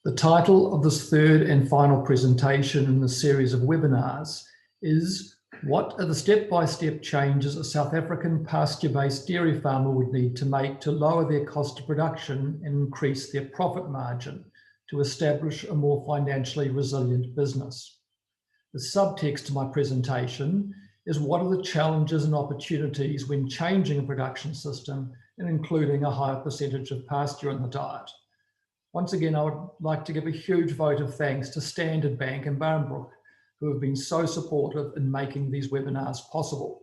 The title of this third and final presentation in the series of webinars is "What are the step-by-step changes a South African pasture-based dairy farmer would need to make to lower their cost of production and increase their profit margin to establish a more financially resilient business?" The subtext to my presentation is what are the challenges and opportunities when changing a production system and including a higher percentage of pasture in the diet. Once again, I would like to give a huge vote of thanks to Standard Bank and Barnbrook, who have been so supportive in making these webinars possible.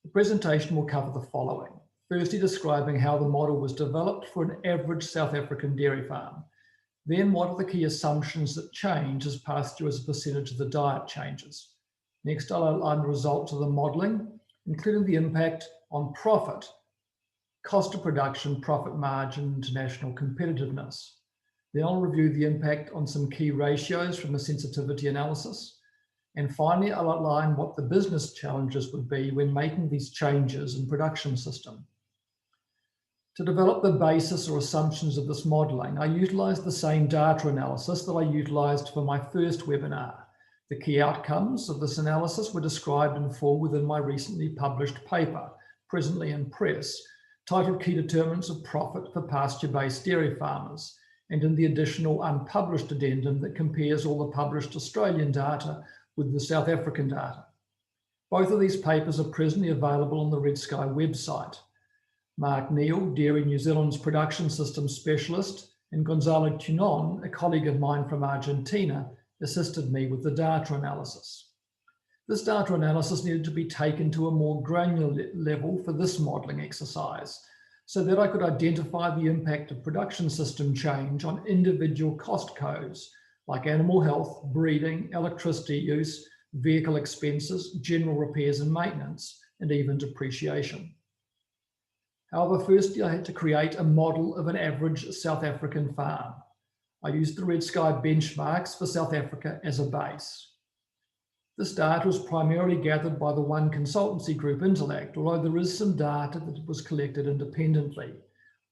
The presentation will cover the following. Firstly, describing how the model was developed for an average South African dairy farm. Then, what are the key assumptions that change as pasture as a percentage of the diet changes? Next, I'll outline the results of the modelling, including the impact on profit, cost of production, profit margin, international competitiveness. Then I'll review the impact on some key ratios from a sensitivity analysis. And finally, I'll outline what the business challenges would be when making these changes in production system. To develop the basis or assumptions of this modelling, I utilised the same data analysis that I utilised for my first webinar. The key outcomes of this analysis were described in full within my recently published paper, presently in press, titled Key Determinants of Profit for Pasture-Based Dairy Farmers, and in the additional unpublished addendum that compares all the published Australian data with the South African data. Both of these papers are presently available on the Red Sky website. Mark Neal, Dairy New Zealand's production systems specialist, and Gonzalo Tunon, a colleague of mine from Argentina, assisted me with the data analysis. This data analysis needed to be taken to a more granular level for this modelling exercise so that I could identify the impact of production system change on individual cost codes like animal health, breeding, electricity use, vehicle expenses, general repairs and maintenance, and even depreciation. However, firstly, I had to create a model of an average South African farm. I used the Red Sky benchmarks for South Africa as a base. This data was primarily gathered by the one consultancy group, Intellect, although there is some data that was collected independently.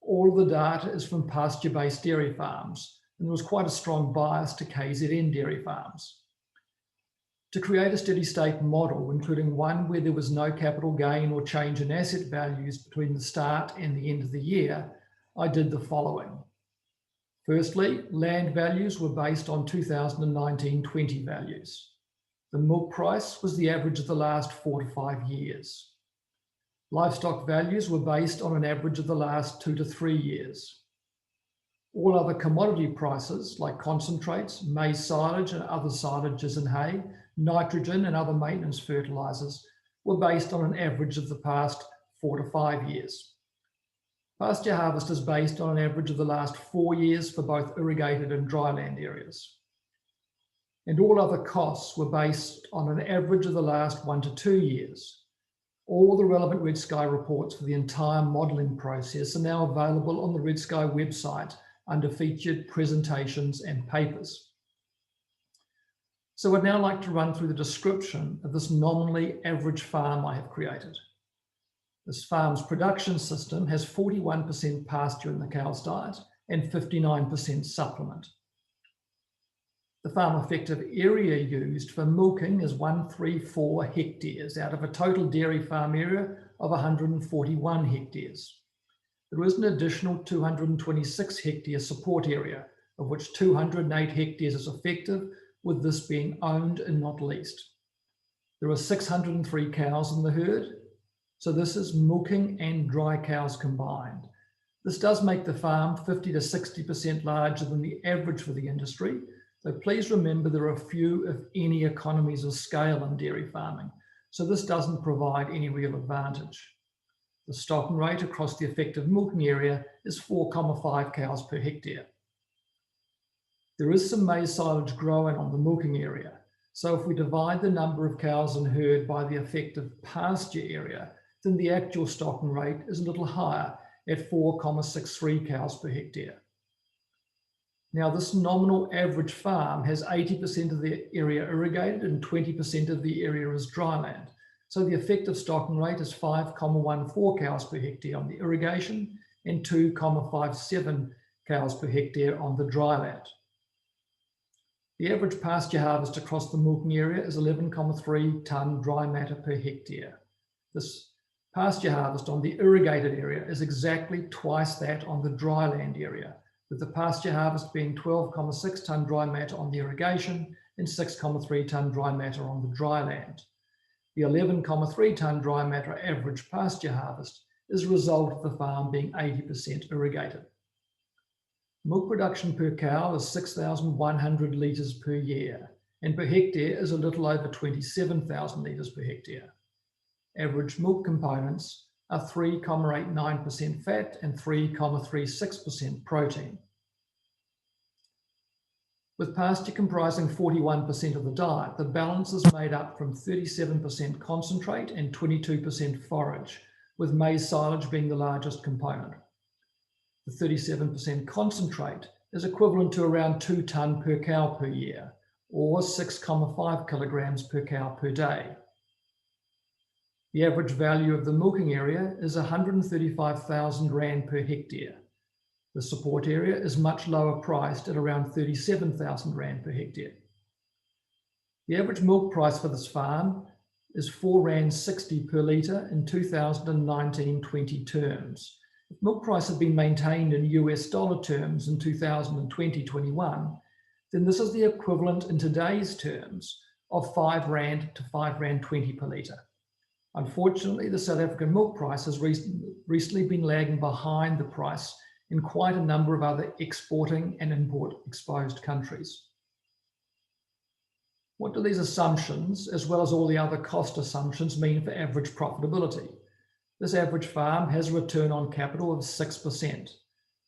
All of the data is from pasture-based dairy farms, and there was quite a strong bias to KZN dairy farms. To create a steady state model, including one where there was no capital gain or change in asset values between the start and the end of the year, I did the following. Firstly, land values were based on 2019-20 values. The milk price was the average of the last 4 to 5 years. Livestock values were based on an average of the last 2 to 3 years. All other commodity prices like concentrates, maize silage and other silages and hay, nitrogen and other maintenance fertilizers were based on an average of the past 4 to 5 years. Pasture harvest is based on an average of the last 4 years for both irrigated and dryland areas. And all other costs were based on an average of the last 1 to 2 years. All the relevant Red Sky reports for the entire modelling process are now available on the Red Sky website under featured presentations and papers. So I'd now like to run through the description of this nominally average farm I have created. This farm's production system has 41% pasture in the cow's diet and 59% supplement. The farm effective area used for milking is 134 hectares out of a total dairy farm area of 141 hectares. There is an additional 226 hectare support area, of which 208 hectares is effective, with this being owned and not leased. There are 603 cows in the herd, so this is milking and dry cows combined. This does make the farm 50 to 60% larger than the average for the industry, so please remember there are few, if any, economies of scale in dairy farming, so this doesn't provide any real advantage. The stocking rate across the effective milking area is 4,5 cows per hectare. There is some maize silage growing on the milking area, so if we divide the number of cows in herd by the effective pasture area, then the actual stocking rate is a little higher at 4,63 cows per hectare. Now, this nominal average farm has 80% of the area irrigated and 20% of the area is dryland. So the effective stocking rate is 5,14 cows per hectare on the irrigation and 2,57 cows per hectare on the dry land. The average pasture harvest across the milking area is 11,3 tonne dry matter per hectare. This pasture harvest on the irrigated area is exactly twice that on the dry land area, with the pasture harvest being 12,6 tonne dry matter on the irrigation and 6,3 tonne dry matter on the dry land. The 11,3 tonne dry matter average pasture harvest is a result of the farm being 80% irrigated. Milk production per cow is 6,100 litres per year, and per hectare is a little over 27,000 litres per hectare. Average milk components are 3,89% fat and 3,36% protein. With pasture comprising 41% of the diet, the balance is made up from 37% concentrate and 22% forage, with maize silage being the largest component. The 37% concentrate is equivalent to around 2 tonne per cow per year, or 6,5 kilograms per cow per day. The average value of the milking area is 135,000 Rand per hectare. The support area is much lower priced at around 37,000 Rand per hectare. The average milk price for this farm is £4.60 per litre in 2019-20 terms. If milk price had been maintained in US dollar terms in 2020-21, then this is the equivalent in today's terms of £5 to £5.20 per litre. Unfortunately, the South African milk price has recently been lagging behind the price in quite a number of other exporting and import exposed countries. What do these assumptions, as well as all the other cost assumptions, mean for average profitability? This average farm has a return on capital of 6%.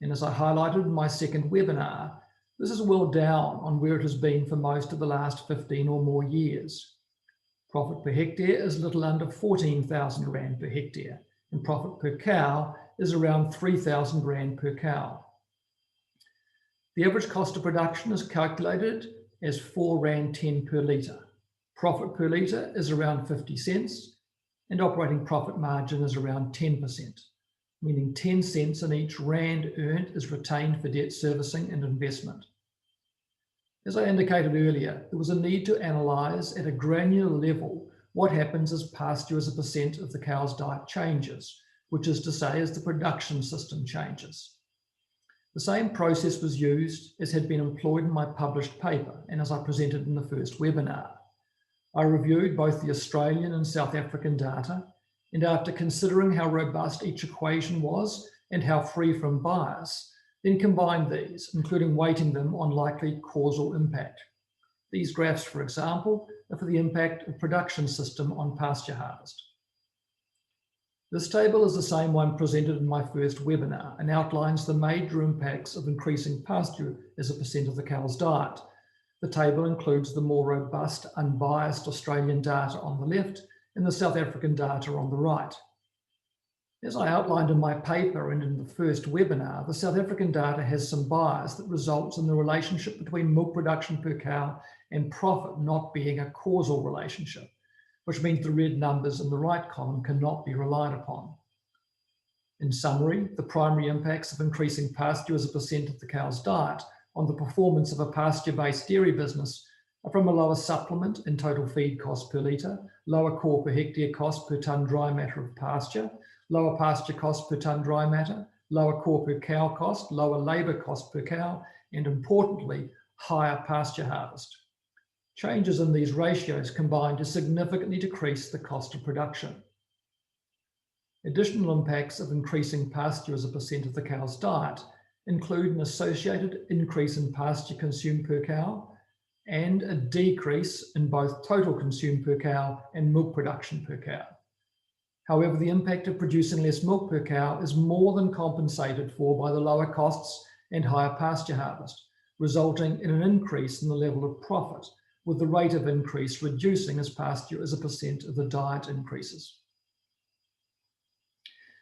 And as I highlighted in my second webinar, this is well down on where it has been for most of the last 15 or more years. Profit per hectare is little under 14,000 Rand per hectare, and profit per cow is around 3,000 Rand per cow. The average cost of production is calculated as £4.10 per litre. Profit per litre is around 50 cents, and operating profit margin is around 10%, meaning 10 cents in each Rand earned is retained for debt servicing and investment. As I indicated earlier, there was a need to analyse at a granular level what happens as pasture as a percent of the cow's diet changes, which is to say as the production system changes. The same process was used as had been employed in my published paper and as I presented in the first webinar. I reviewed both the Australian and South African data, and after considering how robust each equation was and how free from bias, then combined these, including weighting them on likely causal impact. These graphs, for example, are for the impact of production system on pasture harvest. This table is the same one presented in my first webinar and outlines the major impacts of increasing pasture as a percent of the cow's diet. The table includes the more robust, unbiased Australian data on the left and the South African data on the right. As I outlined in my paper and in the first webinar, the South African data has some bias that results in the relationship between milk production per cow and profit not being a causal relationship, which means the red numbers in the right column cannot be relied upon. In summary, the primary impacts of increasing pasture as a percent of the cow's diet on the performance of a pasture-based dairy business are from a lower supplement in total feed cost per litre, lower core per hectare cost per tonne dry matter of pasture, lower pasture cost per tonne dry matter, lower core per cow cost, lower labour cost per cow, and importantly, higher pasture harvest. Changes in these ratios combine to significantly decrease the cost of production. Additional impacts of increasing pasture as a percent of the cow's diet include an associated increase in pasture consumed per cow and a decrease in both total consumed per cow and milk production per cow. However, the impact of producing less milk per cow is more than compensated for by the lower costs and higher pasture harvest, resulting in an increase in the level of profit, with the rate of increase reducing as pasture as a percent of the diet increases.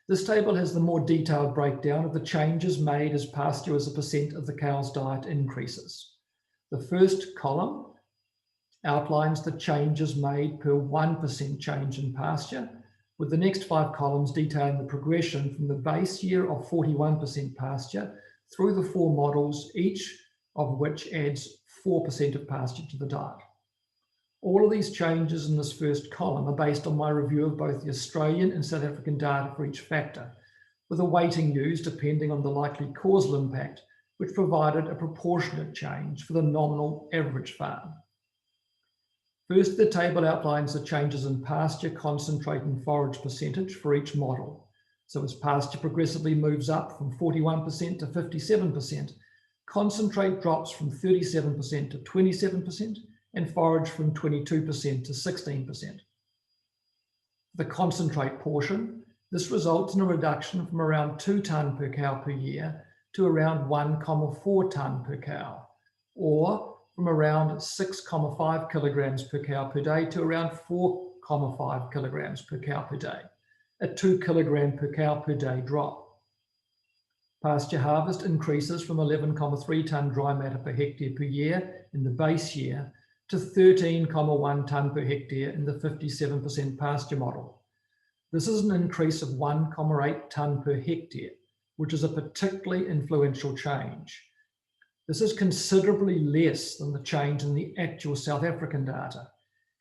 This table has the more detailed breakdown of the changes made as pasture as a percent of the cow's diet increases. The first column outlines the changes made per 1% change in pasture, with the next 5 columns detailing the progression from the base year of 41% pasture through the 4 models, each of which adds 4% of pasture to the diet. All of these changes in this first column are based on my review of both the Australian and South African data for each factor, with a weighting used depending on the likely causal impact, which provided a proportionate change for the nominal average farm. First, the table outlines the changes in pasture, concentrate and forage percentage for each model. So as pasture progressively moves up from 41% to 57%, concentrate drops from 37% to 27%, and forage from 22% to 16%. The concentrate portion, this results in a reduction from around 2 tonne per cow per year to around 1,4 tonne per cow, or from around 6,5 kilograms per cow per day to around 4,5 kilograms per cow per day, a 2 kilogram per cow per day drop. Pasture harvest increases from 11,3 tonne dry matter per hectare per year in the base year to 13,1 tonne per hectare in the 57% pasture model. This is an increase of 1,8 tonne per hectare, which is a particularly influential change. This is considerably less than the change in the actual South African data,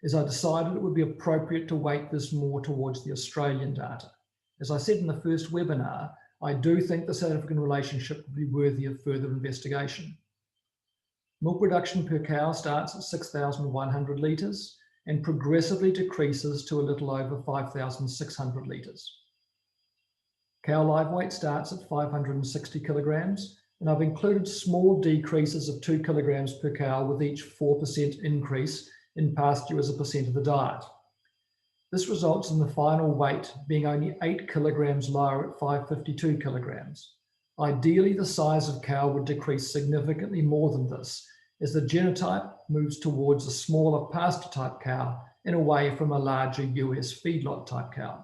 as I decided it would be appropriate to weight this more towards the Australian data. As I said in the first webinar, I do think the South African relationship would be worthy of further investigation. Milk production per cow starts at 6,100 litres and progressively decreases to a little over 5,600 litres. Cow live weight starts at 560 kilograms, and I've included small decreases of 2 kilograms per cow with each 4% increase in pasture as a percent of the diet. This results in the final weight being only 8 kilograms lower at 552 kilograms. Ideally, the size of cow would decrease significantly more than this, as the genotype moves towards a smaller pasture type cow and away from a larger US feedlot type cow.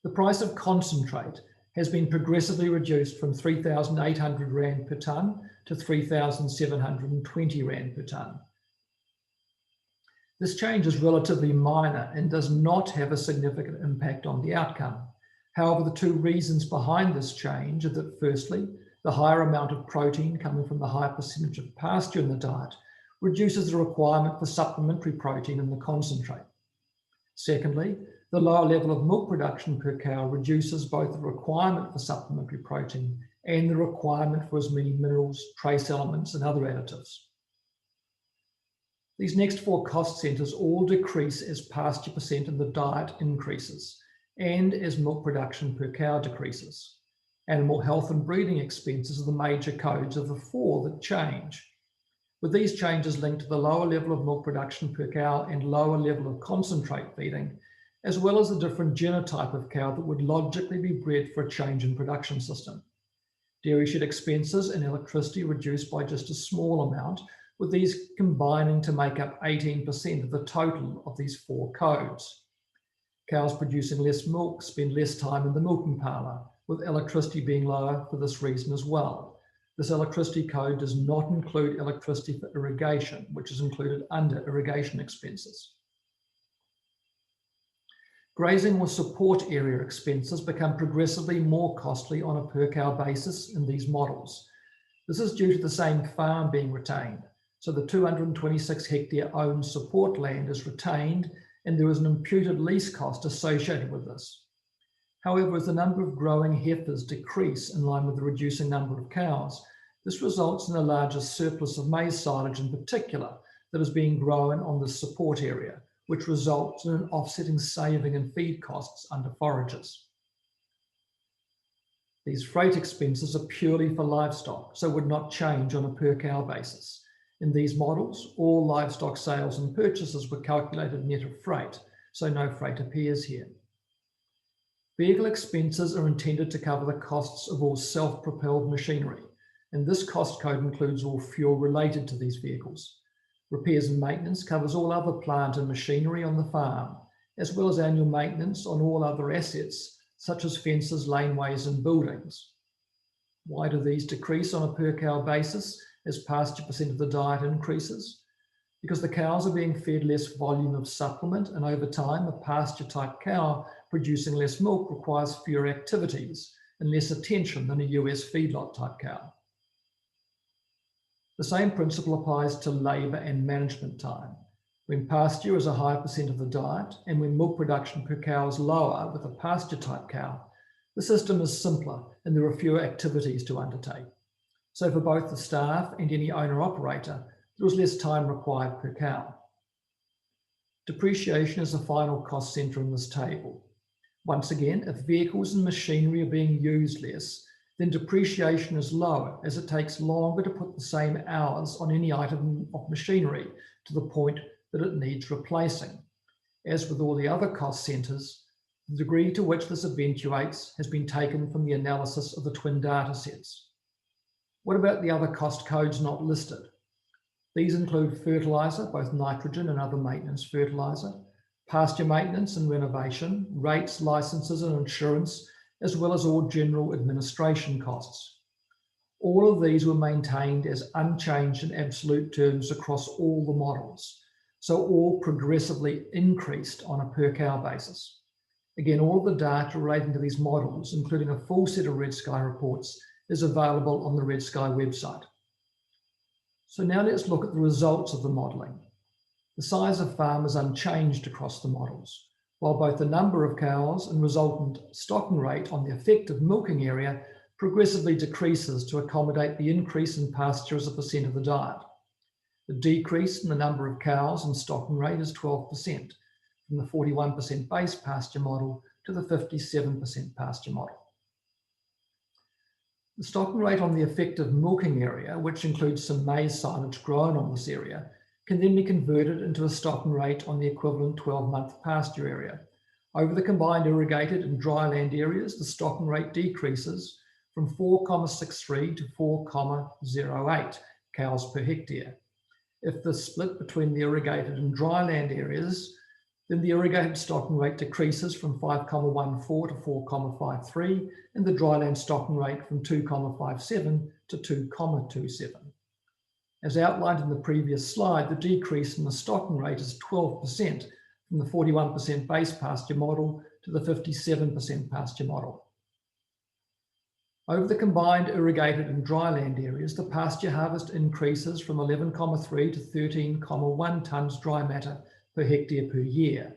The price of concentrate has been progressively reduced from 3,800 Rand per tonne to 3,720 Rand per tonne. This change is relatively minor and does not have a significant impact on the outcome. However, the 2 reasons behind this change are that firstly, the higher amount of protein coming from the higher percentage of pasture in the diet reduces the requirement for supplementary protein in the concentrate. Secondly, the lower level of milk production per cow reduces both the requirement for supplementary protein and the requirement for as many minerals, trace elements, and other additives. These next 4 cost centres all decrease as pasture percent in the diet increases and as milk production per cow decreases. Animal health and breeding expenses are the major codes of the 4 that change, with these changes linked to the lower level of milk production per cow and lower level of concentrate feeding, as well as the different genotype of cow that would logically be bred for a change in production system. Dairy shed expenses and electricity reduced by just a small amount, with these combining to make up 18% of the total of these 4 codes. Cows producing less milk spend less time in the milking parlour, with electricity being lower for this reason as well. This electricity code does not include electricity for irrigation, which is included under irrigation expenses. Grazing or support area expenses become progressively more costly on a per cow basis in these models. This is due to the same farm being retained. So the 226 hectare owned support land is retained, and there is an imputed lease cost associated with this. However, as the number of growing heifers decrease in line with the reducing number of cows, this results in a larger surplus of maize silage in particular that is being grown on the support area, which results in an offsetting saving in feed costs under forages. These freight expenses are purely for livestock, so would not change on a per cow basis. In these models, all livestock sales and purchases were calculated net of freight, so no freight appears here. Vehicle expenses are intended to cover the costs of all self-propelled machinery, and this cost code includes all fuel related to these vehicles. Repairs and maintenance covers all other plant and machinery on the farm, as well as annual maintenance on all other assets, such as fences, laneways, and buildings. Why do these decrease on a per cow basis as pasture percent of the diet increases? Because the cows are being fed less volume of supplement, and over time, a pasture type cow producing less milk requires fewer activities, and less attention than a US feedlot type cow. The same principle applies to labour and management time. When pasture is a higher percent of the diet and when milk production per cow is lower with a pasture type cow, the system is simpler and there are fewer activities to undertake. So for both the staff and any owner-operator, there is less time required per cow. Depreciation is the final cost centre in this table. Once again, if vehicles and machinery are being used less, then depreciation is lower as it takes longer to put the same hours on any item of machinery to the point that it needs replacing. As with all the other cost centres, the degree to which this eventuates has been taken from the analysis of the twin data sets. What about the other cost codes not listed? These include fertiliser, both nitrogen and other maintenance fertiliser, pasture maintenance and renovation, rates, licences and insurance, as well as all general administration costs. All of these were maintained as unchanged in absolute terms across all the models, so all progressively increased on a per cow basis. Again, all of the data relating to these models, including a full set of Red Sky reports, is available on the Red Sky website. So now let's look at the results of the modelling. The size of farm is unchanged across the models, while both the number of cows and resultant stocking rate on the effective milking area progressively decreases to accommodate the increase in pasture as a percent of the diet. The decrease in the number of cows and stocking rate is 12%, from the 41% base pasture model to the 57% pasture model. The stocking rate on the effective milking area, which includes some maize silage grown on this area, can then be converted into a stocking rate on the equivalent 12-month pasture area. Over the combined irrigated and dry land areas, the stocking rate decreases from 4,63 to 4,08 cows per hectare. If the split between the irrigated and dry land areas, then the irrigated stocking rate decreases from 5,14 to 4,53 and the dryland stocking rate from 2,57 to 2,27. As outlined in the previous slide, the decrease in the stocking rate is 12% from the 41% base pasture model to the 57% pasture model. Over the combined irrigated and dryland areas, the pasture harvest increases from 11,3 to 13,1 tonnes dry matter per hectare per year.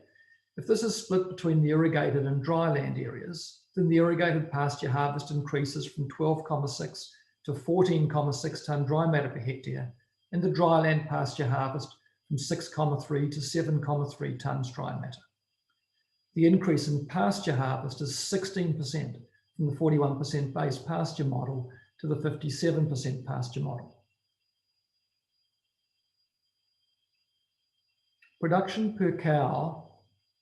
If this is split between the irrigated and dryland areas, then the irrigated pasture harvest increases from 12,6 to 14,6 tonne dry matter per hectare, and the dryland pasture harvest from 6,3 to 7,3 tonnes dry matter. The increase in pasture harvest is 16% from the 41% base pasture model to the 57% pasture model. Production per cow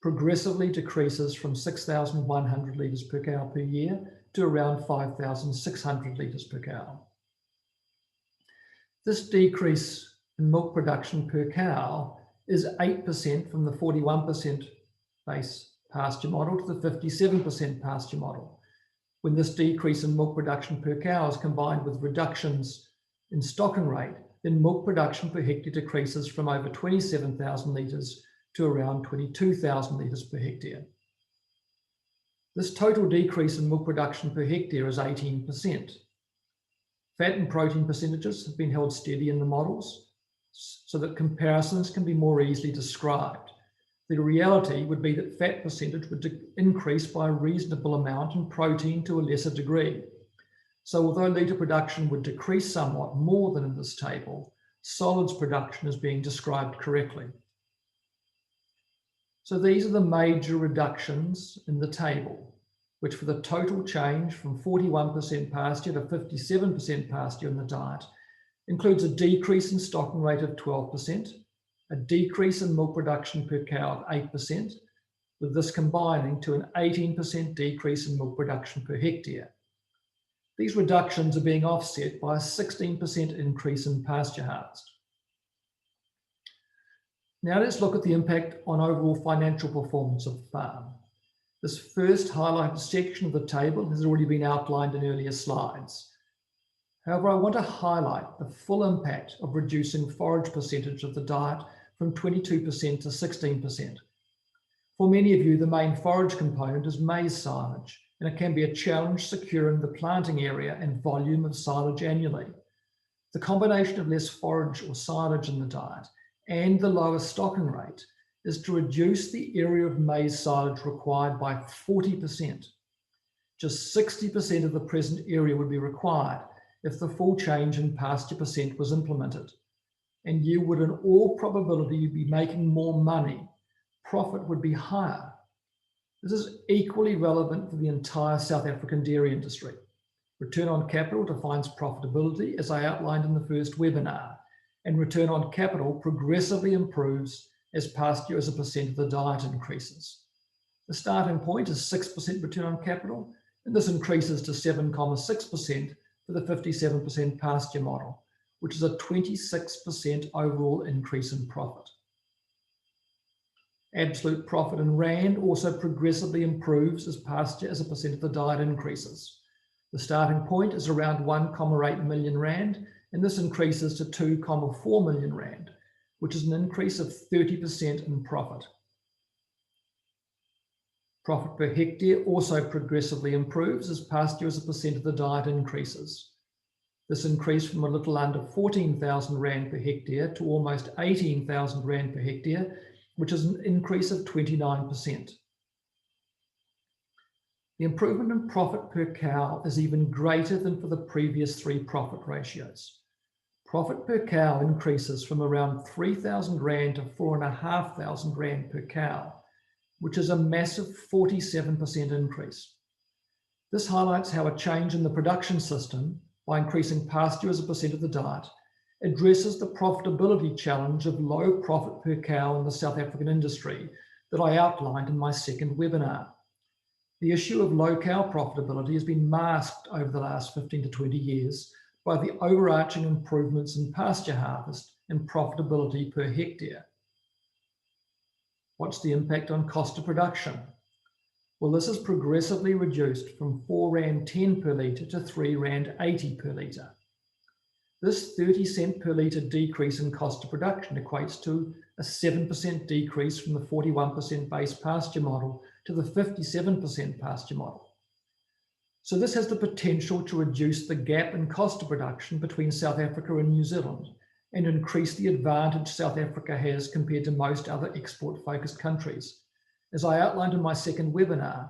progressively decreases from 6,100 litres per cow per year to around 5,600 litres per cow. This decrease in milk production per cow is 8% from the 41% base pasture model to the 57% pasture model. When this decrease in milk production per cow is combined with reductions in stocking rate, then milk production per hectare decreases from over 27,000 litres to around 22,000 litres per hectare. This total decrease in milk production per hectare is 18%. Fat and protein percentages have been held steady in the models so that comparisons can be more easily described. The reality would be that fat percentage would increase by a reasonable amount and protein to a lesser degree. So although litre production would decrease somewhat more than in this table, solids production is being described correctly. So these are the major reductions in the table, which for the total change from 41% pasture to 57% pasture in the diet includes a decrease in stocking rate of 12%, a decrease in milk production per cow of 8%, with this combining to an 18% decrease in milk production per hectare. These reductions are being offset by a 16% increase in pasture harvest. Now let's look at the impact on overall financial performance of the farm. This first highlighted section of the table has already been outlined in earlier slides. However, I want to highlight the full impact of reducing forage percentage of the diet from 22% to 16%. For many of you, the main forage component is maize silage, and it can be a challenge securing the planting area and volume of silage annually. The combination of less forage or silage in the diet and the lower stocking rate is to reduce the area of maize silage required by 40%. Just 60% of the present area would be required if the full change in pasture percent was implemented. And you would, in all probability, be making more money. Profit would be higher. This is equally relevant for the entire South African dairy industry. Return on capital defines profitability, as I outlined in the first webinar, and return on capital progressively improves as pasture as a percent of the diet increases. The starting point is 6% return on capital, and this increases to 7.6% for the 57% pasture model, which is a 26% overall increase in profit. Absolute profit in Rand also progressively improves as pasture as a percent of the diet increases. The starting point is around 1.8 million Rand, and this increases to 2.4 million Rand, which is an increase of 30% in profit. Profit per hectare also progressively improves as pasture as a percent of the diet increases. This increased from a little under 14,000 Rand per hectare to almost 18,000 Rand per hectare, which is an increase of 29%. The improvement in profit per cow is even greater than for the previous three profit ratios. Profit per cow increases from around 3,000 Rand to 4,500 Rand per cow, which is a massive 47% increase. This highlights how a change in the production system, by increasing pasture as a percent of the diet, addresses the profitability challenge of low profit per cow in the South African industry that I outlined in my second webinar. The issue of low cow profitability has been masked over the last 15 to 20 years by the overarching improvements in pasture harvest and profitability per hectare. What's the impact on cost of production? Well, this is progressively reduced from 4 Rand 10 per litre to 3 Rand 80 per litre. This 30 cent per litre decrease in cost of production equates to a 7% decrease from the 41% base pasture model to the 57% pasture model. So this has the potential to reduce the gap in cost of production between South Africa and New Zealand and increase the advantage South Africa has compared to most other export-focused countries. As I outlined in my second webinar,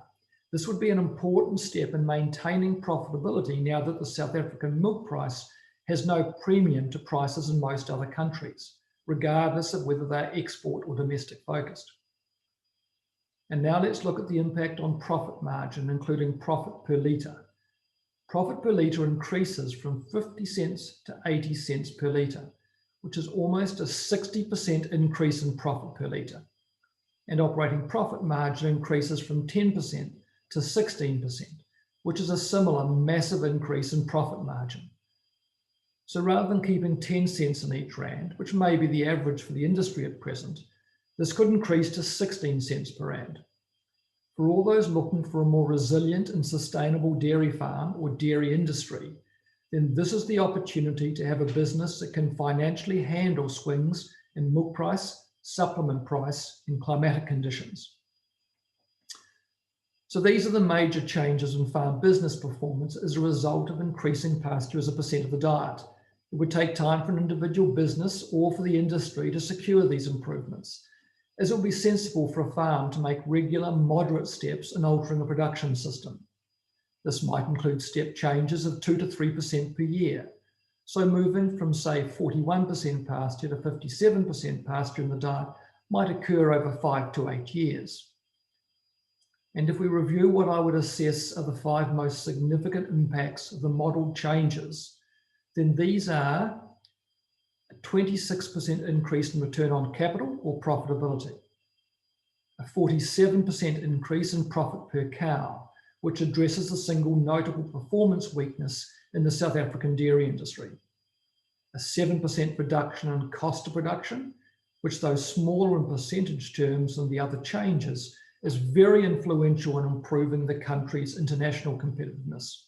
this would be an important step in maintaining profitability now that the South African milk price has no premium to prices in most other countries, regardless of whether they're export or domestic focused. And now let's look at the impact on profit margin, including profit per litre. Profit per litre increases from 50 cents to 80 cents per litre, which is almost a 60% increase in profit per litre. And operating profit margin increases from 10% to 16%, which is a similar massive increase in profit margin. So rather than keeping 10 cents in each Rand, which may be the average for the industry at present, this could increase to 16 cents per Rand. For all those looking for a more resilient and sustainable dairy farm or dairy industry, then this is the opportunity to have a business that can financially handle swings in milk price, supplement price, and climatic conditions. So these are the major changes in farm business performance as a result of increasing pasture as a percent of the diet. It would take time for an individual business or for the industry to secure these improvements, as it would be sensible for a farm to make regular, moderate steps in altering a production system. This might include step changes of 2 to 3% per year. So moving from, say, 41% pasture to 57% pasture in the diet might occur over 5 to 8 years. And if we review what I would assess are the 5 most significant impacts of the model changes, then these are a 26% increase in return on capital or profitability, a 47% increase in profit per cow, which addresses the single notable performance weakness in the South African dairy industry, a 7% reduction in cost of production, which, though smaller in percentage terms than the other changes, is very influential in improving the country's international competitiveness.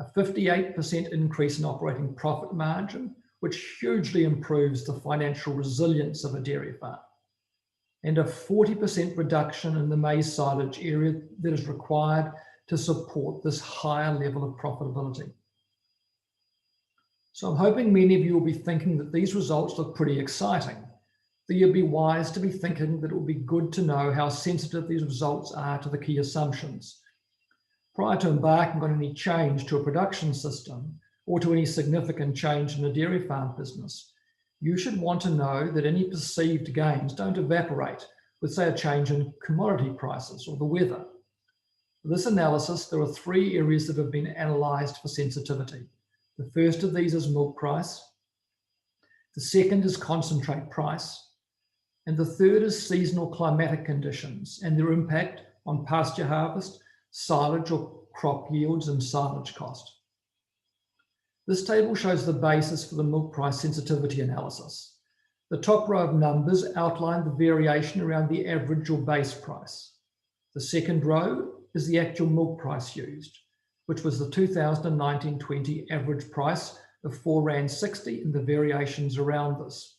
A 58% increase in operating profit margin, which hugely improves the financial resilience of a dairy farm. And a 40% reduction in the maize silage area that is required to support this higher level of profitability. So I'm hoping many of you will be thinking that these results look pretty exciting, that you'd be wise to be thinking that it would be good to know how sensitive these results are to the key assumptions. Prior to embarking on any change to a production system or to any significant change in a dairy farm business, you should want to know that any perceived gains don't evaporate with, say, a change in commodity prices or the weather. For this analysis, there are 3 areas that have been analysed for sensitivity. The first of these is milk price, the second is concentrate price, and the third is seasonal climatic conditions and their impact on pasture harvest, silage or crop yields, and silage cost. This table shows the basis for the milk price sensitivity analysis. The top row of numbers outline the variation around the average or base price. The second row is the actual milk price used, which was the 2019-20 average price of £4.60 and the variations around this.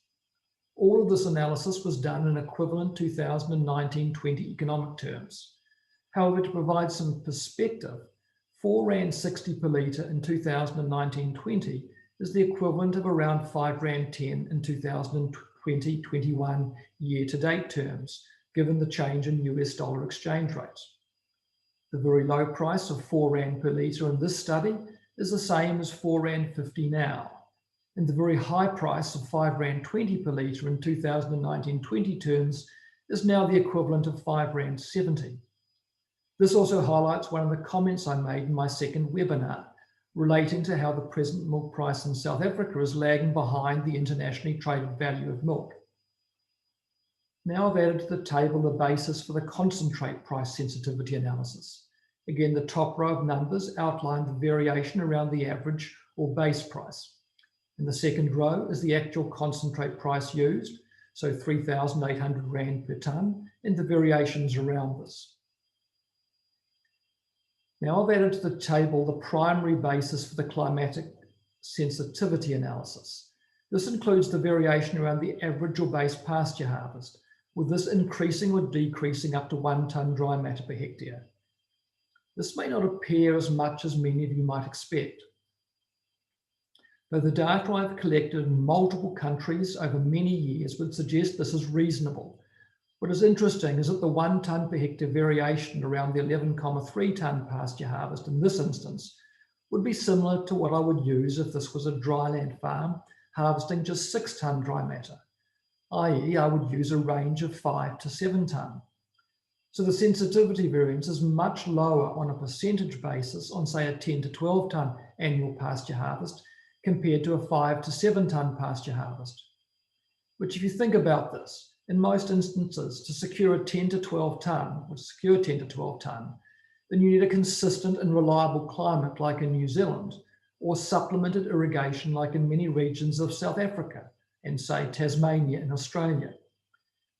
All of this analysis was done in equivalent 2019-20 economic terms. However, to provide some perspective, £4.60 per litre in 2019-20 is the equivalent of around £5.10 in 2020-21 year-to-date terms, given the change in US dollar exchange rates. The very low price of £4 per litre in this study is the same as £4.50 now, and the very high price of £5.20 per litre in 2019-20 terms is now the equivalent of £5.70. This also highlights one of the comments I made in my second webinar relating to how the present milk price in South Africa is lagging behind the internationally traded value of milk. Now I've added to the table the basis for the concentrate price sensitivity analysis. Again, the top row of numbers outline the variation around the average or base price. And the second row is the actual concentrate price used, so 3,800 Rand per tonne, and the variations around this. Now I've added to the table the primary basis for the climatic sensitivity analysis. This includes the variation around the average or base pasture harvest, with this increasing or decreasing up to 1 tonne dry matter per hectare. This may not appear as much as many of you might expect. Though the data I've collected in multiple countries over many years would suggest this is reasonable, what is interesting is that the 1 tonne per hectare variation around the 11,3 tonne pasture harvest in this instance would be similar to what I would use if this was a dryland farm harvesting just 6 tonne dry matter, i.e. I would use a range of 5 to 7 tonne. So the sensitivity variance is much lower on a percentage basis on, say, a 10 to 12 tonne annual pasture harvest compared to a 5 to 7 tonne pasture harvest. Which, if you think about this, in most instances, to secure 10 to 12 tonne, then you need a consistent and reliable climate like in New Zealand, or supplemented irrigation like in many regions of South Africa and, say, Tasmania in Australia.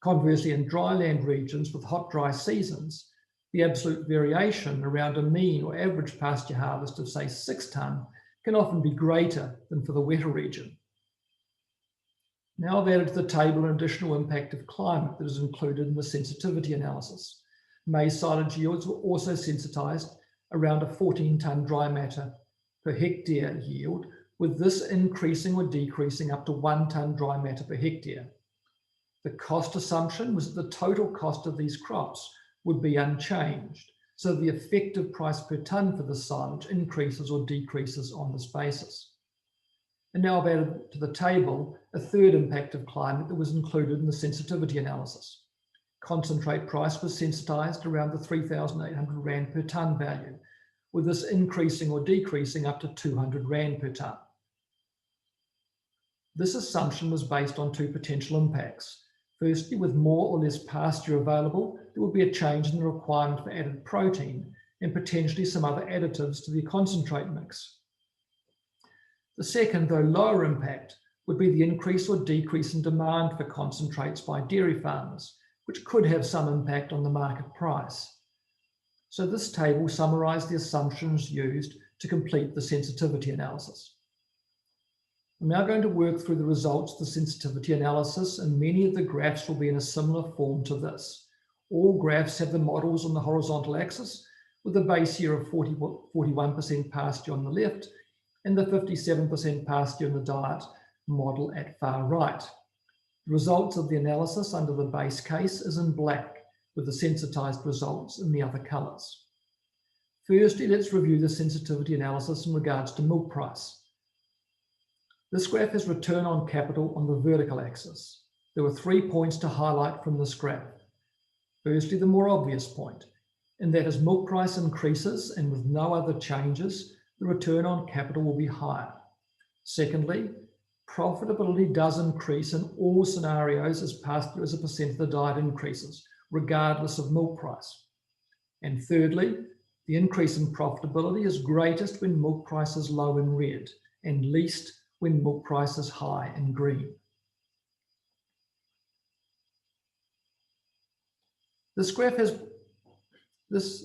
Conversely, in dryland regions with hot, dry seasons, the absolute variation around a mean or average pasture harvest of, say, 6 tonne can often be greater than for the wetter region. Now I've added to the table an additional impact of climate that is included in the sensitivity analysis. Maize silage yields were also sensitised around a 14 tonne dry matter per hectare yield, with this increasing or decreasing up to 1 tonne dry matter per hectare. The cost assumption was that the total cost of these crops would be unchanged, so the effective price per tonne for the silage increases or decreases on this basis. And now I've added to the table a third impact of climate that was included in the sensitivity analysis. Concentrate price was sensitised around the 3,800 Rand per tonne value, with this increasing or decreasing up to 200 Rand per tonne. This assumption was based on 2 potential impacts. Firstly, with more or less pasture available, there would be a change in the requirement for added protein and potentially some other additives to the concentrate mix. The second, though lower impact, would be the increase or decrease in demand for concentrates by dairy farmers, which could have some impact on the market price. So this table summarised the assumptions used to complete the sensitivity analysis. I'm now going to work through the results of the sensitivity analysis, and many of the graphs will be in a similar form to this. All graphs have the models on the horizontal axis, with a base year of 41% pasture on the left and the 57% pasture in the diet model at far right. The results of the analysis under the base case is in black, with the sensitized results in the other colours. Firstly, let's review the sensitivity analysis in regards to milk price. This graph has return on capital on the vertical axis. There were 3 points to highlight from this graph. Firstly, the more obvious point, and that as milk price increases and with no other changes, the return on capital will be higher. Secondly, profitability does increase in all scenarios as pasture as a percent of the diet increases, regardless of milk price. And thirdly, the increase in profitability is greatest when milk price is low in red and least when milk price is high in green. This graph has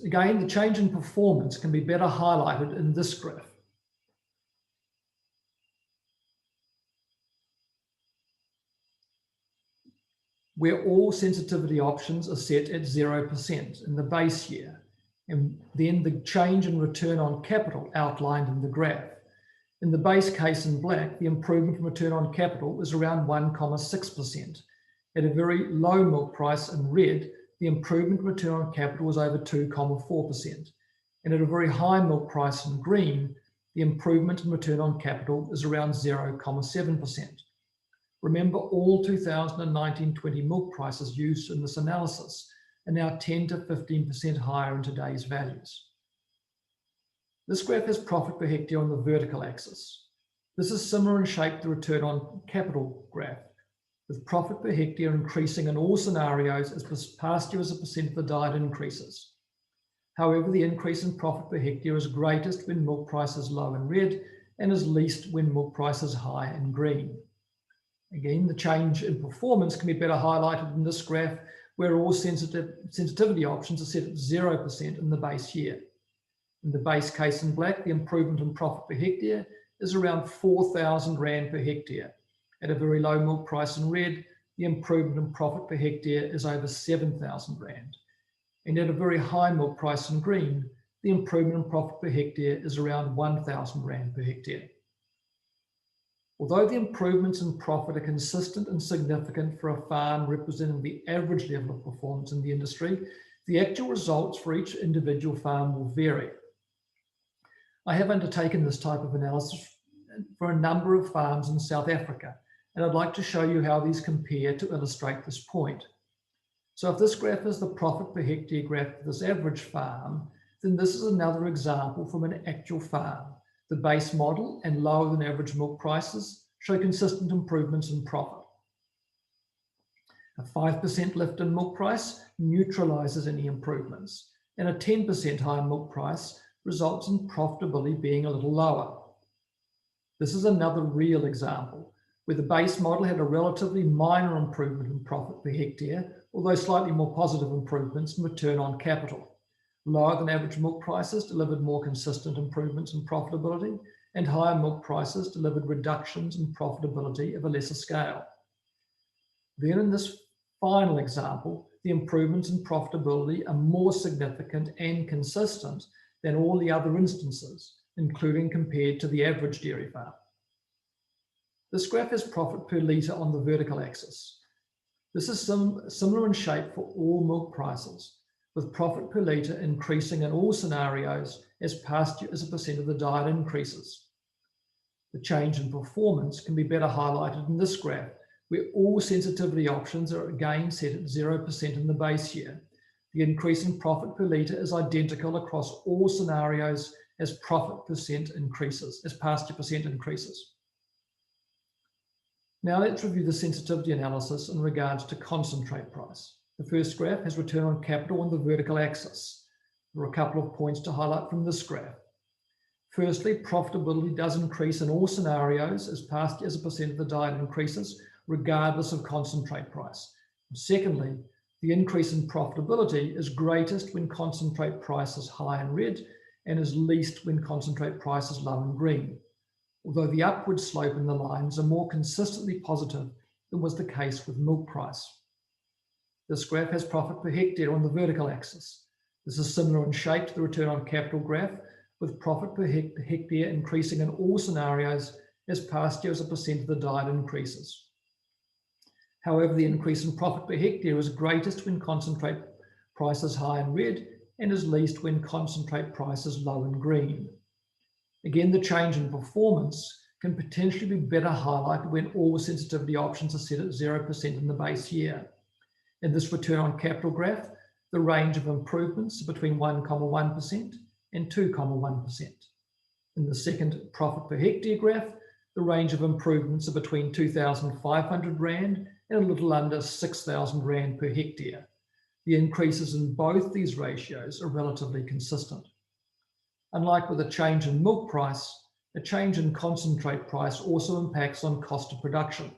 again, the change in performance can be better highlighted in this graph. Where all sensitivity options are set at 0% in the base year, and then the change in return on capital outlined in the graph. In the base case in black, the improvement in return on capital is around 1.6%. At a very low milk price in red, the improvement in return on capital was over 2.4%. And at a very high milk price in green, the improvement in return on capital is around 0.7%. Remember, all 2019-20 milk prices used in this analysis are now 10 to 15% higher in today's values. This graph has profit per hectare on the vertical axis. This is similar in shape to the return on capital graph, with profit per hectare increasing in all scenarios as pasture as a percent of the diet increases. However, the increase in profit per hectare is greatest when milk price is low in red and is least when milk price is high in green. Again, the change in performance can be better highlighted in this graph, where all sensitivity options are set at 0% in the base year. In the base case in black, the improvement in profit per hectare is around 4,000 Rand per hectare. At a very low milk price in red, the improvement in profit per hectare is over 7,000 Rand. And at a very high milk price in green, the improvement in profit per hectare is around 1,000 Rand per hectare. Although the improvements in profit are consistent and significant for a farm representing the average level of performance in the industry, the actual results for each individual farm will vary. I have undertaken this type of analysis for a number of farms in South Africa, and I'd like to show you how these compare to illustrate this point. So if this graph is the profit per hectare graph for this average farm, then this is another example from an actual farm. The base model and lower than average milk prices show consistent improvements in profit. A 5% lift in milk price neutralizes any improvements, and a 10% higher milk price results in profitability being a little lower. This is another real example, where the base model had a relatively minor improvement in profit per hectare, although slightly more positive improvements in return on capital. Lower than average milk prices delivered more consistent improvements in profitability, and higher milk prices delivered reductions in profitability of a lesser scale. Then in this final example, the improvements in profitability are more significant and consistent than all the other instances, including compared to the average dairy farm. This graph has profit per litre on the vertical axis. This is similar in shape for all milk prices, with profit per litre increasing in all scenarios as pasture as a percent of the diet increases. The change in performance can be better highlighted in this graph, where all sensitivity options are again set at 0% in the base year. The increase in profit per litre is identical across all scenarios as profit percent increases, as pasture percent increases. Now let's review the sensitivity analysis in regards to concentrate price. The first graph has return on capital on the vertical axis. There are a couple of points to highlight from this graph. Firstly, profitability does increase in all scenarios as pasture as a percent of the diet increases, regardless of concentrate price. And secondly, the increase in profitability is greatest when concentrate price is high in red and is least when concentrate price is low in green, although the upward slope in the lines are more consistently positive than was the case with milk price. This graph has profit per hectare on the vertical axis. This is similar in shape to the return on capital graph, with profit per hectare increasing in all scenarios as pasture as a percent of the diet increases. However, the increase in profit per hectare is greatest when concentrate price is high in red and is least when concentrate price is low in green. Again, the change in performance can potentially be better highlighted when all sensitivity options are set at 0% in the base year. In this return on capital graph, the range of improvements are between 1,1% and 2,1%. In the second profit per hectare graph, the range of improvements are between 2,500 Rand and a little under 6,000 Rand per hectare. The increases in both these ratios are relatively consistent. Unlike with a change in milk price, a change in concentrate price also impacts on cost of production.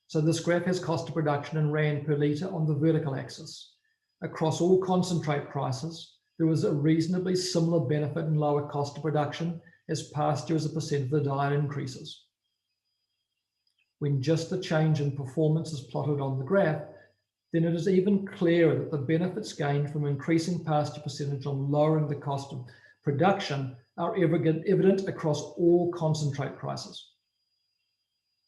So this graph has cost of production in Rand per litre on the vertical axis. Across all concentrate prices, there was a reasonably similar benefit in lower cost of production as pasture as a percent of the diet increases. When just the change in performance is plotted on the graph, then it is even clearer that the benefits gained from increasing pasture percentage on lowering the cost of production are evident across all concentrate prices.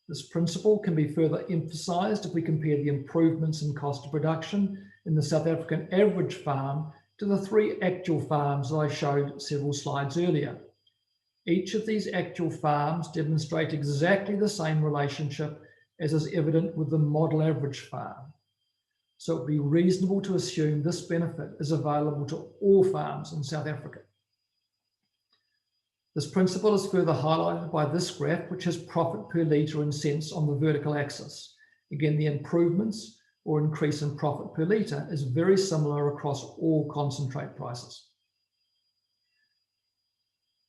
This principle can be further emphasised if we compare the improvements in cost of production in the South African average farm to the three actual farms that I showed several slides earlier. Each of these actual farms demonstrate exactly the same relationship as is evident with the model average farm. So it would be reasonable to assume this benefit is available to all farms in South Africa. This principle is further highlighted by this graph, which has profit per litre in cents on the vertical axis. Again, the improvements or increase in profit per litre is very similar across all concentrate prices.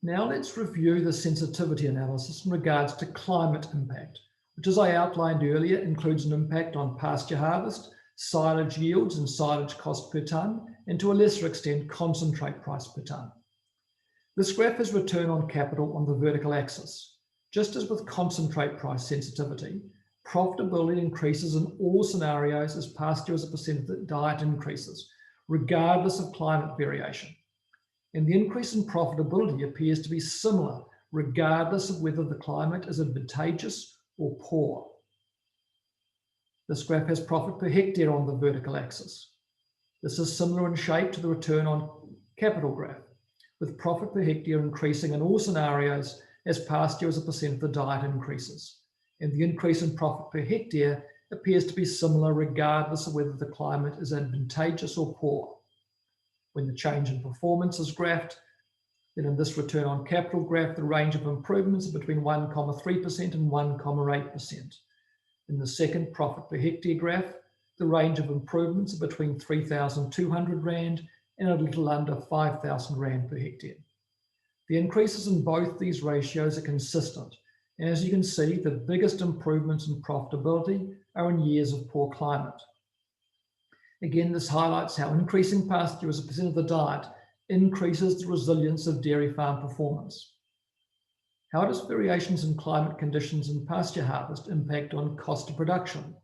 Now let's review the sensitivity analysis in regards to climate impact, which, as I outlined earlier, includes an impact on pasture harvest, silage yields and silage cost per tonne, and to a lesser extent, concentrate price per tonne. This graph has return on capital on the vertical axis. Just as with concentrate price sensitivity, profitability increases in all scenarios as pasture as a percent of the diet increases, regardless of climate variation. And the increase in profitability appears to be similar, regardless of whether the climate is advantageous or poor. This graph has profit per hectare on the vertical axis. This is similar in shape to the return on capital graph, with profit per hectare increasing in all scenarios as pasture as a percent of the diet increases. And the increase in profit per hectare appears to be similar regardless of whether the climate is advantageous or poor. When the change in performance is graphed, then in this return on capital graph, the range of improvements are between 1,3% and 1,8%. In the second profit per hectare graph, the range of improvements are between 3,200 Rand and a little under 5,000 Rand per hectare. The increases in both these ratios are consistent, and as you can see, the biggest improvements in profitability are in years of poor climate. Again, this highlights how increasing pasture as a percent of the diet increases the resilience of dairy farm performance. How does variations in climate conditions and pasture harvest impact on cost of production?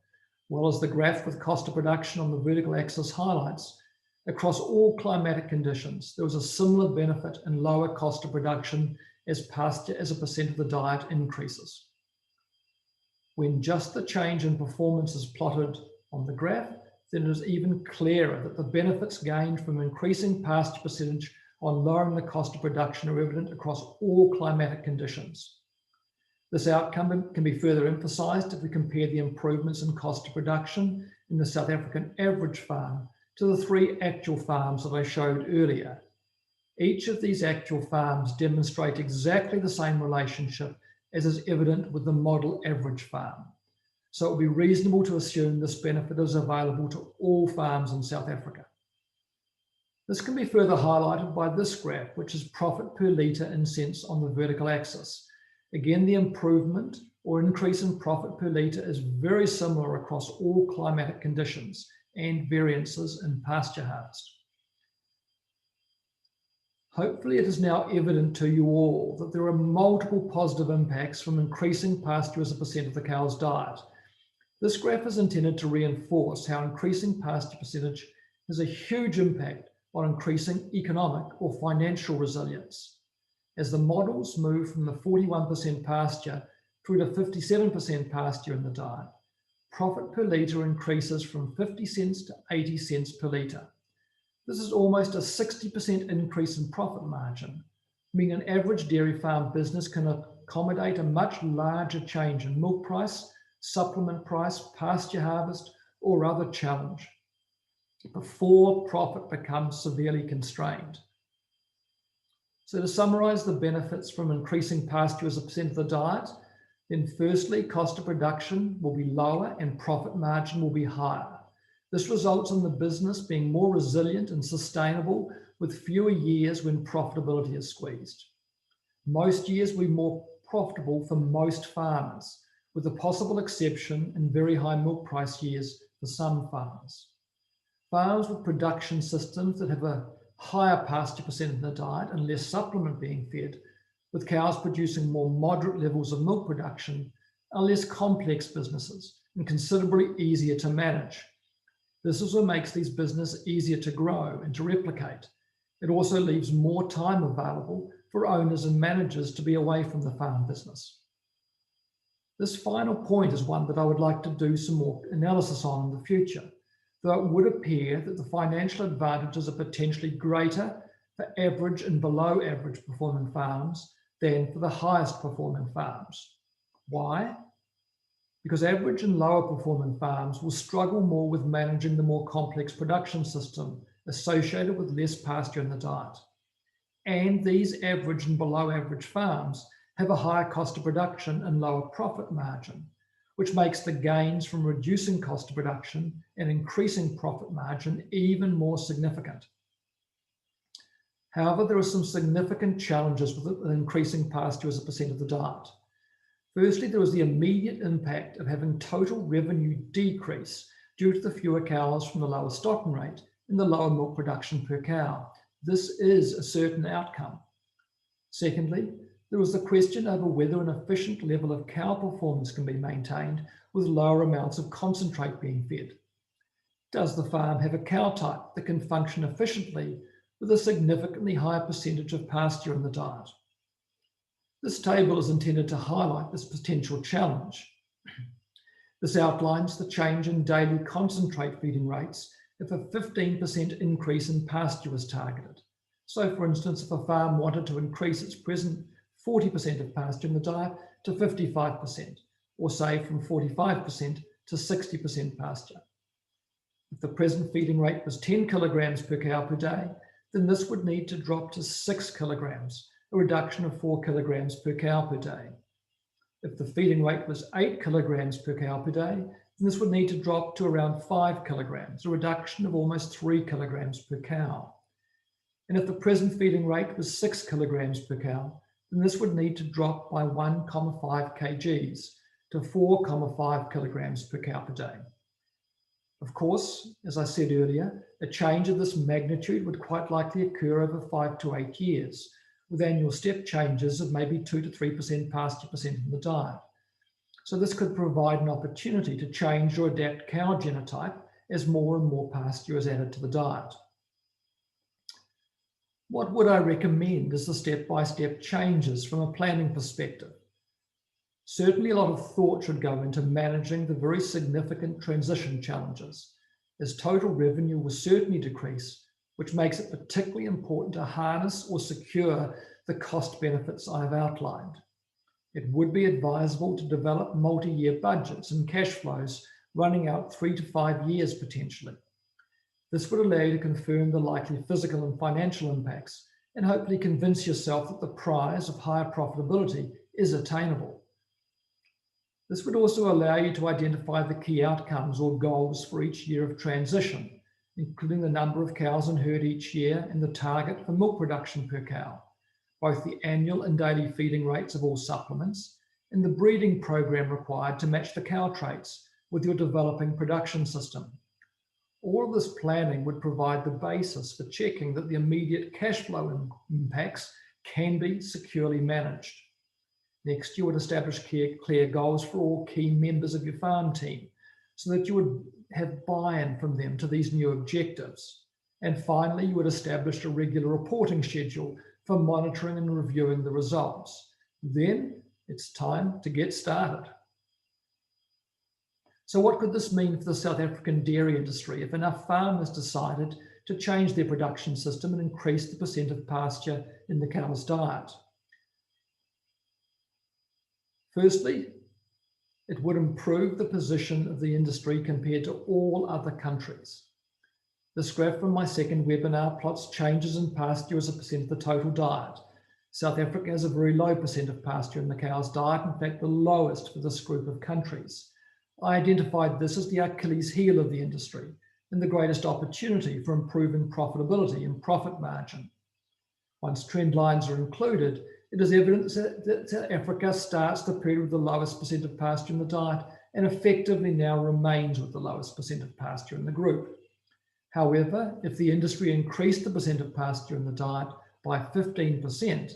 Well, as the graph with cost of production on the vertical axis highlights, across all climatic conditions, there was a similar benefit in lower cost of production as pasture as a percent of the diet increases. When just the change in performance is plotted on the graph, then it is even clearer that the benefits gained from increasing pasture percentage on lowering the cost of production are evident across all climatic conditions. This outcome can be further emphasised if we compare the improvements in cost of production in the South African average farm to the three actual farms that I showed earlier. Each of these actual farms demonstrate exactly the same relationship as is evident with the model average farm. So it would be reasonable to assume this benefit is available to all farms in South Africa. This can be further highlighted by this graph, which is profit per litre in cents on the vertical axis. Again, the improvement or increase in profit per litre is very similar across all climatic conditions and variances in pasture harvest. Hopefully it is now evident to you all that there are multiple positive impacts from increasing pasture as a percent of the cow's diet. This graph is intended to reinforce how increasing pasture percentage has a huge impact while increasing economic or financial resilience. As the models move from the 41% pasture through to 57% pasture in the diet, profit per litre increases from 50 cents to 80 cents per litre. This is almost a 60% increase in profit margin, meaning an average dairy farm business can accommodate a much larger change in milk price, supplement price, pasture harvest, or other challenge before profit becomes severely constrained. So to summarize the benefits from increasing pasture as a percent of the diet, then firstly, cost of production will be lower and profit margin will be higher. This results in the business being more resilient and sustainable with fewer years when profitability is squeezed. Most years will be more profitable for most farmers, with a possible exception in very high milk price years for some farmers. Farms with production systems that have a higher pasture percent in the diet and less supplement being fed, with cows producing more moderate levels of milk production, are less complex businesses and considerably easier to manage. This also makes these businesses easier to grow and to replicate. It also leaves more time available for owners and managers to be away from the farm business. This final point is one that I would like to do some more analysis on in the future, though it would appear that the financial advantages are potentially greater for average and below average performing farms than for the highest performing farms. Why? Because average and lower performing farms will struggle more with managing the more complex production system associated with less pasture in the diet. And these average and below average farms have a higher cost of production and lower profit margin, which makes the gains from reducing cost of production and increasing profit margin even more significant. However, there are some significant challenges with increasing pasture as a percent of the diet. Firstly, there is the immediate impact of having total revenue decrease due to the fewer cows from the lower stocking rate and the lower milk production per cow. This is a certain outcome. Secondly, there is the question over whether an efficient level of cow performance can be maintained with lower amounts of concentrate being fed. Does the farm have a cow type that can function efficiently with a significantly higher percentage of pasture in the diet? This table is intended to highlight this potential challenge. This outlines the change in daily concentrate feeding rates if a 15% increase in pasture was targeted. So for instance, if a farm wanted to increase its present 40% of pasture in the diet to 55%, or say from 45% to 60% pasture. If the present feeding rate was 10 kilograms per cow per day, then this would need to drop to 6 kilograms, a reduction of 4 kilograms per cow per day. If the feeding rate was 8 kilograms per cow per day, then this would need to drop to around 5 kilograms, a reduction of almost 3 kilograms per cow. And if the present feeding rate was 6 kilograms per cow, then this would need to drop by 1,5 kgs to 4,5 kilograms per cow per day. Of course, as I said earlier, a change of this magnitude would quite likely occur over 5 to 8 years, with annual step changes of maybe 2 to 3% pasture percent in the diet. So this could provide an opportunity to change or adapt cow genotype as more and more pasture is added to the diet. What would I recommend as the step-by-step changes from a planning perspective? Certainly a lot of thought should go into managing the very significant transition challenges, as total revenue will certainly decrease, which makes it particularly important to harness or secure the cost benefits I have outlined. It would be advisable to develop multi-year budgets and cash flows running out 3 to 5 years potentially. This would allow you to confirm the likely physical and financial impacts and hopefully convince yourself that the prize of higher profitability is attainable. This would also allow you to identify the key outcomes or goals for each year of transition, including the number of cows in herd each year and the target for milk production per cow, both the annual and daily feeding rates of all supplements, and the breeding program required to match the cow traits with your developing production system. All of this planning would provide the basis for checking that the immediate cash flow impacts can be securely managed. Next, you would establish clear goals for all key members of your farm team so that you would have buy-in from them to these new objectives. And finally, you would establish a regular reporting schedule for monitoring and reviewing the results. Then it's time to get started. So what could this mean for the South African dairy industry if enough farmers decided to change their production system and increase the percent of pasture in the cow's diet? Firstly, it would improve the position of the industry compared to all other countries. This graph from my second webinar plots changes in pasture as a percent of the total diet. South Africa has a very low percent of pasture in the cow's diet, in fact, the lowest for this group of countries. I identified this as the Achilles heel of the industry and the greatest opportunity for improving profitability and profit margin. Once trend lines are included, it is evident that South Africa starts the period with the lowest percent of pasture in the diet and effectively now remains with the lowest percent of pasture in the group. However, if the industry increased the percent of pasture in the diet by 15%,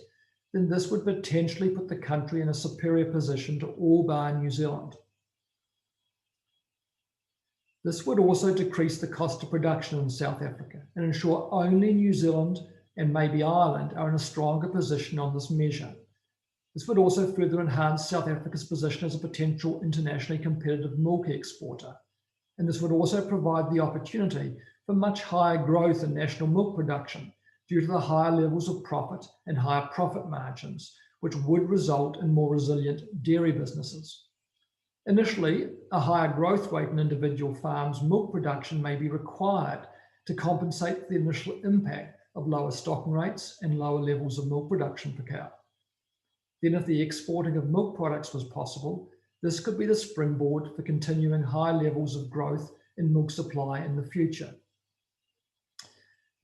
then this would potentially put the country in a superior position to all bar New Zealand. This would also decrease the cost of production in South Africa and ensure only New Zealand and maybe Ireland are in a stronger position on this measure. This would also further enhance South Africa's position as a potential internationally competitive milk exporter. And this would also provide the opportunity for much higher growth in national milk production due to the higher levels of profit and higher profit margins, which would result in more resilient dairy businesses. Initially, a higher growth rate in individual farms' milk production may be required to compensate for the initial impact of lower stocking rates and lower levels of milk production per cow. Then, if the exporting of milk products was possible, this could be the springboard for continuing high levels of growth in milk supply in the future.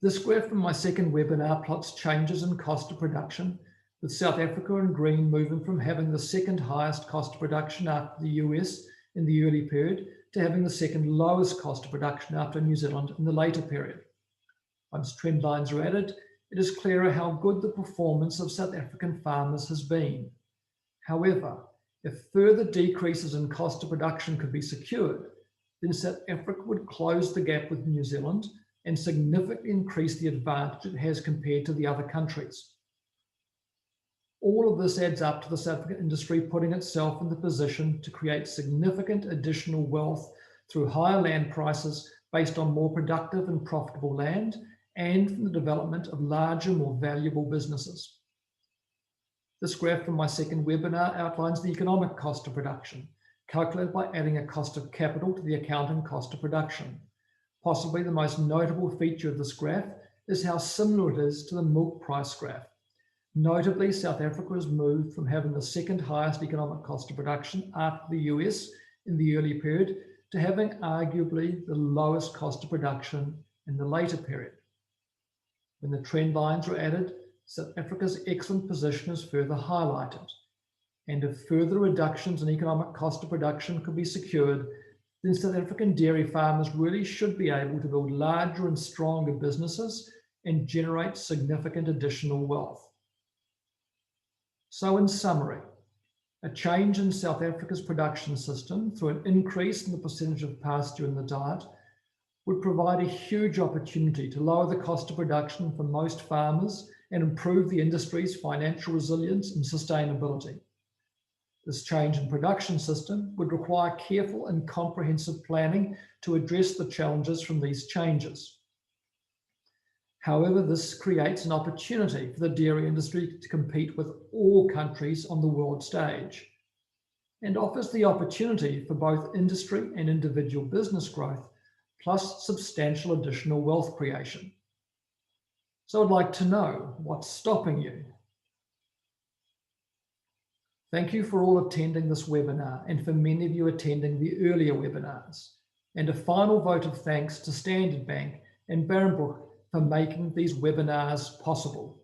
This graph from my second webinar plots changes in cost of production, with South Africa in green moving from having the second highest cost of production after the US in the early period to having the second lowest cost of production after New Zealand in the later period. Once trend lines are added, it is clearer how good the performance of South African farmers has been. However, if further decreases in cost of production could be secured, then South Africa would close the gap with New Zealand and significantly increase the advantage it has compared to the other countries. All of this adds up to the South African industry putting itself in the position to create significant additional wealth through higher land prices based on more productive and profitable land and from the development of larger, more valuable businesses. This graph from my second webinar outlines the economic cost of production, calculated by adding a cost of capital to the accounting cost of production. Possibly the most notable feature of this graph is how similar it is to the milk price graph. Notably, South Africa has moved from having the second highest economic cost of production after the US in the early period to having arguably the lowest cost of production in the later period. When the trend lines were added, South Africa's excellent position is further highlighted. And if further reductions in economic cost of production could be secured, then South African dairy farmers really should be able to build larger and stronger businesses and generate significant additional wealth. So in summary, a change in South Africa's production system through an increase in the percentage of pasture in the diet would provide a huge opportunity to lower the cost of production for most farmers and improve the industry's financial resilience and sustainability. This change in production system would require careful and comprehensive planning to address the challenges from these changes. However, this creates an opportunity for the dairy industry to compete with all countries on the world stage and offers the opportunity for both industry and individual business growth, plus substantial additional wealth creation. So I'd like to know what's stopping you. Thank you for all attending this webinar and for many of you attending the earlier webinars. And a final vote of thanks to Standard Bank and Berenbroek for making these webinars possible.